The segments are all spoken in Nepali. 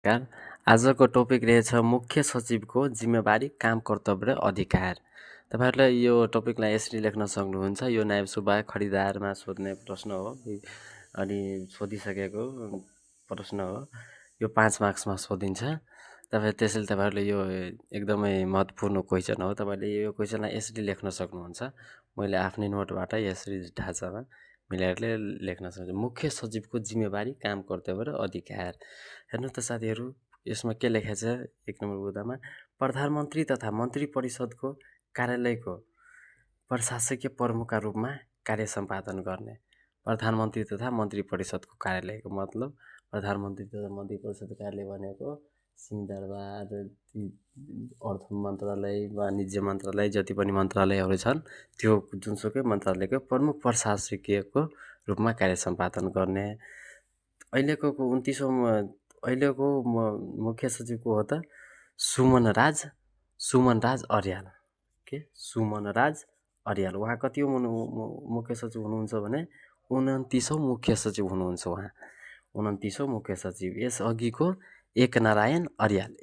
नमस्कार। आजको टपिक रहेछ मुख्य सचिवको जिम्मेवारी, काम, कर्तव्य र अधिकार। तपाईहरुले यो टपिकलाई यसरी लेख्न सक्नुहुन्छ। यो नायब सुब्बा खरिदारमा सोध्ने प्रश्न हो अनि सोधिसकेको प्रश्न हो। यो 5 मार्क्समा सोधिन्छ। त्यसैले तपाईहरुले यो एकदमै महत्त्वपूर्ण क्वेशन हो। तपाईले यो क्वेशनलाई यसरी लेख्न सक्नुहुन्छ। मैले आफ्नै नोटबाट यसरी ढाँचामा मिलाएर लेख्न सक्छु। मुख्य सचिवको जिम्मेवारी, काम, कर्तव्य र अधिकार। हेर्नु त साथीहरु, यसमा के लेखेको छ 1 नम्बर बुदामा प्रधानमन्त्री तथा मन्त्री परिषदको कार्यालयको प्रशासकीय प्रमुखका रूपमा कार्य सम्पादन गर्ने। प्रधानमन्त्री तथा मन्त्री परिषदको कार्यालयको मतलब प्रधानमन्त्री तथा मन्त्री परिषदको कार्यालय भनेको सिंहदरबार, अर्थ मन्त्रालय, वाणिज्य मन्त्रालय, जति पनि मन्त्रालयहरू छन् त्यो जुनसुकै मन्त्रालयको प्रमुख प्रशासकीयको रूपमा कार्य सम्पादन गर्ने। अहिलेको मुख्य सचिव को हो त सुमनराज अर्याल। सुमनराज अर्याल। उहाँ कति मुख्य सचिव हुनुहुन्छ भने 29औं मुख्य सचिव हुनुहुन्छ उहाँ। 29औं मुख्य सचिव। यस अघिको एकनारायण अर्याल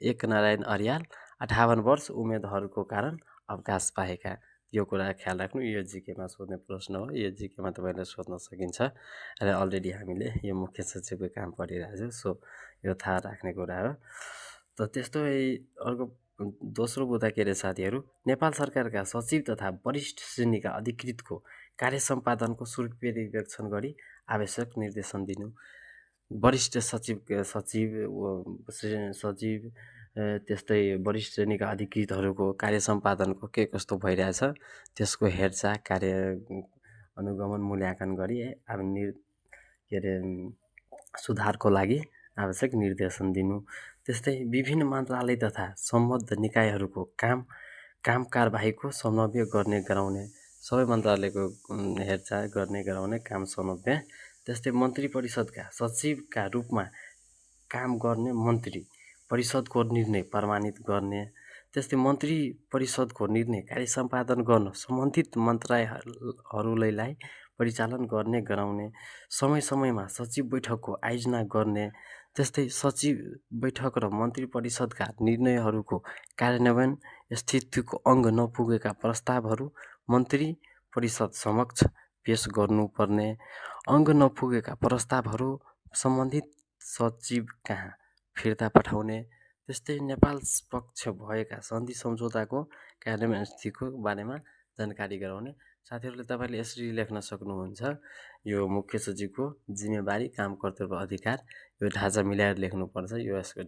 58 वर्ष उमेदहरूको कारण अवकाश पाएका। यो कुरा ख्याल राख्नु। यो जीकेमा सोध्ने प्रश्न हो। यो जीकेमा तपाईले सोध्न सकिन्छ। र अलरेडी हामीले यो मुख्य सचिवको काम पढिरहेको छौँ। सो यो थाहा राख्ने कुरा हो। त त्यस्तै अर्को दोस्रो बुदा के रे साथीहरु, नेपाल सरकारका सचिव तथा वरिष्ठ श्रेणीका अधिकृतको कार्य सम्पादनको सुपरिवेक्षण गरी आवश्यक निर्देशन दिनु। वरिष्ठ सचिव त्यस्तै वरिष्ठ श्रेणीका अधिकृतहरूको कार्य सम्पादनको के कस्तो भइरहेछ त्यसको हेरचाह, कार्य अनुगमन, मूल्याङ्कन गरी सुधारको लागि आवश्यक निर्देशन दिनु। त्यस्तै विभिन्न मन्त्रालय तथा सम्बद्ध निकायहरूको काम कारबाहीको समन्वय गर्ने गराउने। सबै मन्त्रालयको हेरचाह गर्ने गराउने काम समन्वय। त्यस्तै मन्त्री परिषदका सचिवका रूपमा काम गर्ने मन्त्री परिषदको निर्णय प्रमाणित गर्ने। त्यस्तै मन्त्री परिषदको निर्णय कार्य सम्पादन गर्न सम्बन्धित मन्त्रालयहरूलाई परिचालन गर्ने गराउने। समय समयमा सचिव बैठकको आयोजना गर्ने। त्यस्तै सचिव बैठक र मन्त्री परिषदका निर्णयहरूको कार्यान्वयन स्थितिको अङ्ग नपुगेका प्रस्तावहरू मन्त्री परिषद समक्ष पेश गर्नुपर्ने। अङ्ग नपुगेका प्रस्तावहरू सम्बन्धित सचिव कहाँ फिर्ता पठाउने। त्यस्तै नेपाल पक्ष भएका सन्धि सम्झौताको कार्यान्वयन स्थितिको बारेमा जानकारी गराउने। साथीहरुले तपाईले यसरी लेख्न सक्नुहुन्छ। यो मुख्य सचिवको जिम्मेवारी, काम, कर्तव्य, अधिकार। यो ढाँचा मिलाएर लेख्नुपर्छ। यो यसको